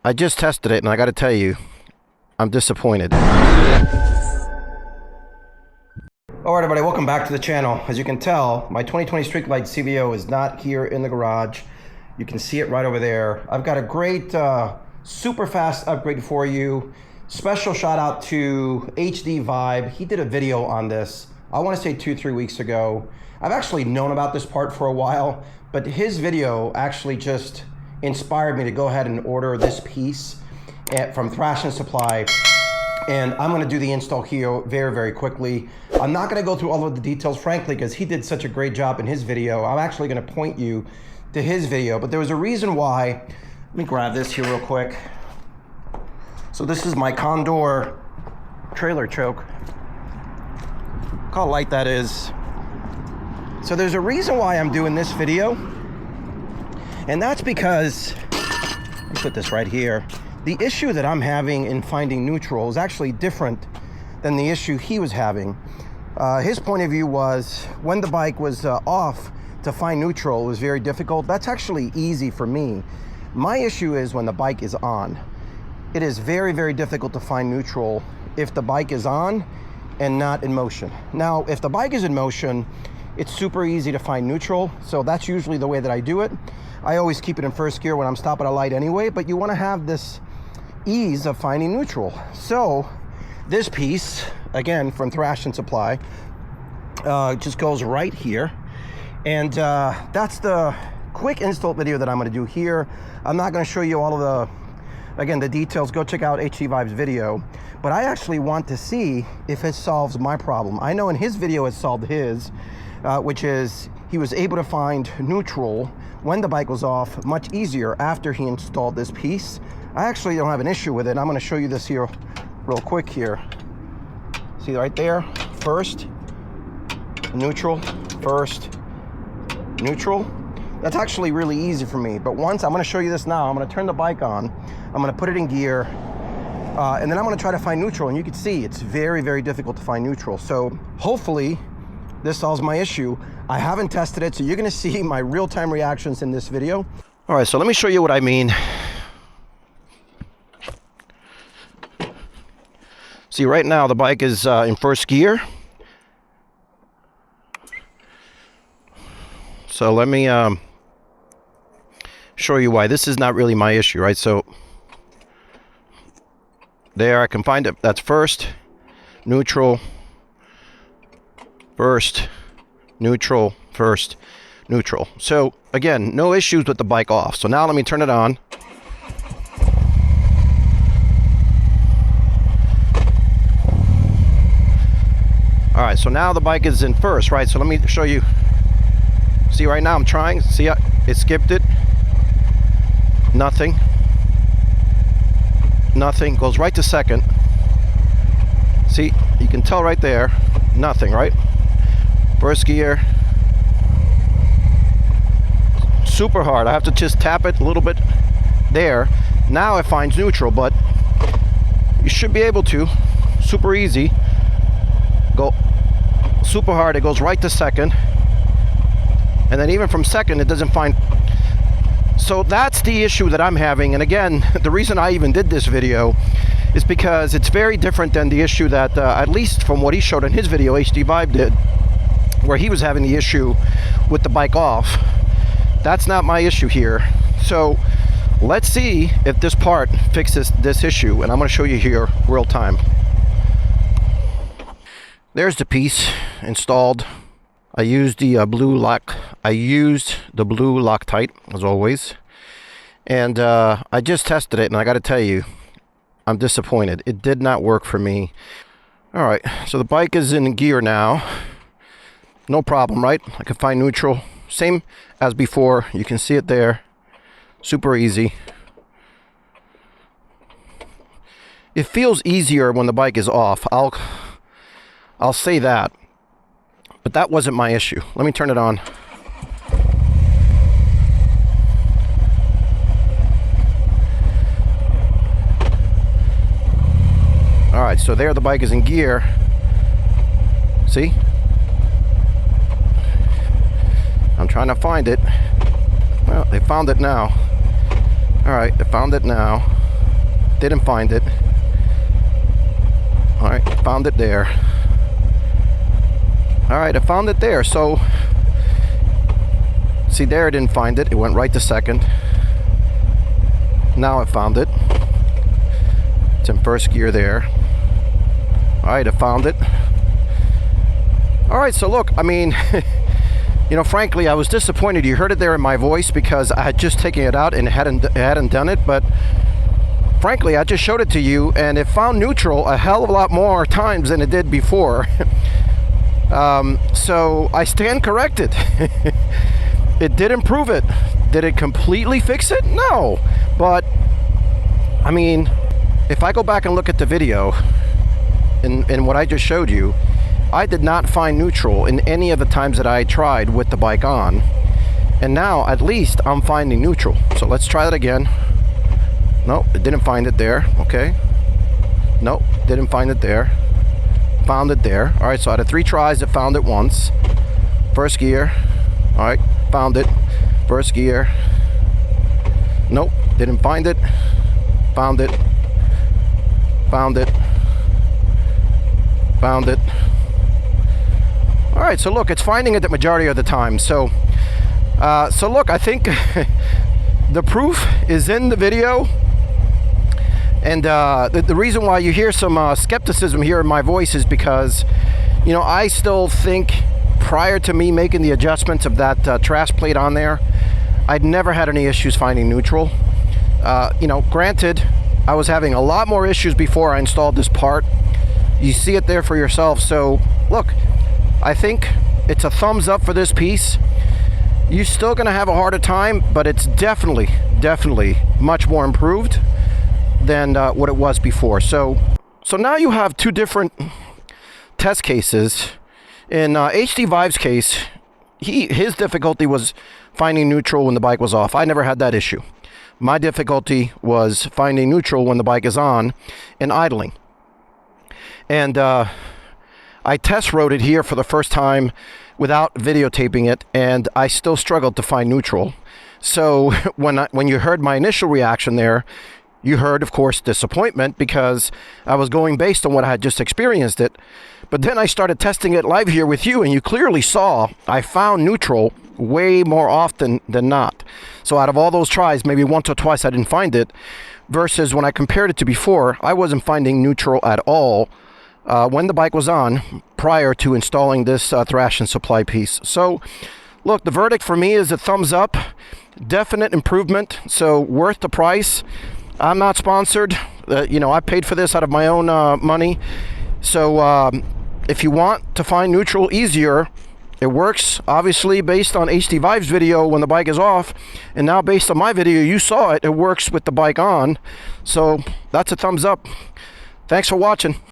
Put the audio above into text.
I just tested it, and I got to tell you, I'm disappointed. Alright everybody, welcome back to the channel. As you can tell, my 2020 Street Glide CVO is not here in the garage. You can see it right over there. I've got a great super fast upgrade for you. Special shout out to HD Vibe. He did a video on this, I want to say 2-3 weeks ago. I've actually known about this part for a while, but his video actually just inspired me to go ahead and order this piece from Thrash and Supply. And I'm going to do the install here very, very quickly. I'm not going to go through all of the details, frankly, because he did such a great job in his video. I'm actually going to point you to his video, but there was a reason why. Let me grab this here real quick. So this is my Condor trailer choke. Look how light that is. So there's a reason why I'm doing this video, and that's because, let me put this right here. The issue that I'm having in finding neutral is actually different than the issue he was having. His point of view was when the bike was off, to find neutral was very difficult. That's actually easy for me. My issue is when the bike is on. It is very, very difficult to find neutral if the bike is on and not in motion. Now, if the bike is in motion, it's super easy to find neutral. So that's usually the way that I do it. I always keep it in first gear when I'm stopping at a light anyway, but you want to have this ease of finding neutral. So this piece, again, from Thrash and Supply, just goes right here. And that's the quick install video that I'm going to do here. I'm not going to show you all of the, again, the details. Go check out HD Vibe's video. But I actually want to see if it solves my problem. I know in his video it solved his, which is he was able to find neutral when the bike was off much easier after he installed this piece. I actually don't have an issue with it. I'm going to show you this here real quick here. See right there? First, neutral, first, neutral. That's actually really easy for me. But once, I'm going to show you this now. I'm going to turn the bike on. I'm going to put it in gear. And then I'm going to try to find neutral. And you can see it's very, very difficult to find neutral. So hopefully this solves my issue. I haven't tested it, so you're going to see my real-time reactions in this video. All right, so let me show you what I mean. See, right now the bike is in first gear. So let me show you why this is not really my issue, right? So there, I can find it. That's first, neutral, first, neutral, first, neutral. So again, no issues with the bike off. So now let me turn it on. All right, so now the bike is in first, right? So let me show you. See, right now I'm trying. See, it skipped it. Nothing. Nothing. Goes right to second. See, you can tell right there. Nothing, right? First gear. Super hard. I have to just tap it a little bit there. Now it finds neutral, but you should be able to. Super easy. Go super hard. It goes right to second. And then even from second, it doesn't find. So that's the issue that I'm having. And again, the reason I even did this video is because it's very different than the issue that, at least from what he showed in his video, HD Vibe did, where he was having the issue with the bike off. That's not my issue here. So let's see if this part fixes this issue. And I'm going to show you here real time. There's the piece installed. I used the blue lock. I used the blue Loctite as always, and I just tested it, and I got to tell you, I'm disappointed. It did not work for me. All right, so the bike is in gear now. No problem, right? I can find neutral, same as before. You can see it there. Super easy. It feels easier when the bike is off. I'll say that. But that wasn't my issue. Let me turn it on. All right, so there the bike is in gear. See? I'm trying to find it. Well, they found it now. All right, they found it now. didn't find it. All right, found it there. All right, I found it there. So, see there, I didn't find it. It went right to second. Now I found it. It's in first gear there. All right, I found it. All right, so look, I mean, you know, frankly, I was disappointed. You heard it there in my voice because I had just taken it out and hadn't done it. But frankly, I just showed it to you, and it found neutral a hell of a lot more times than it did before. So I stand corrected. It did improve it. Did it completely fix it? No. But, I mean, if I go back and look at the video in what I just showed you, I did not find neutral in any of the times that I tried with the bike on. And now, at least, I'm finding neutral. So let's try that again. Nope, it didn't find it there. Okay. Nope, didn't find it there. Found it there. All right, so out of 3 tries, it found it once. First gear. All right, found it. First gear. Nope, didn't find it. Found it. Found it. Found it. All right, so look, it's finding it the majority of the time. So look, I think the proof is in the video. And the reason why you hear some skepticism here in my voice is because, you know, I still think prior to me making the adjustments of that trash plate on there, I'd never had any issues finding neutral. You know, granted, I was having a lot more issues before I installed this part. You see it there for yourself. So look, I think it's a thumbs up for this piece. You're still gonna have a harder time, but it's definitely much more improved than what it was before. So now you have 2 different test cases. In HD Vive's case, his difficulty was finding neutral when the bike was off. I never had that issue. My difficulty was finding neutral when the bike is on and idling. And I test rode it here for the first time without videotaping it, and I still struggled to find neutral. So when you heard my initial reaction there, you heard, of course, disappointment because I was going based on what I had just experienced it. But then I started testing it live here with you, and you clearly saw I found neutral way more often than not. So out of all those tries, maybe once or twice I didn't find it, versus when I compared it to before, I wasn't finding neutral at all when the bike was on prior to installing this thrash and supply piece. So look, the verdict for me is a thumbs up, definite improvement, so worth the price. I'm not sponsored. You know, I paid for this out of my own money. So if you want to find neutral easier, it works obviously based on HD Vive's video when the bike is off, and now based on my video, you saw it, it works with the bike on. So that's a thumbs up. Thanks for watching.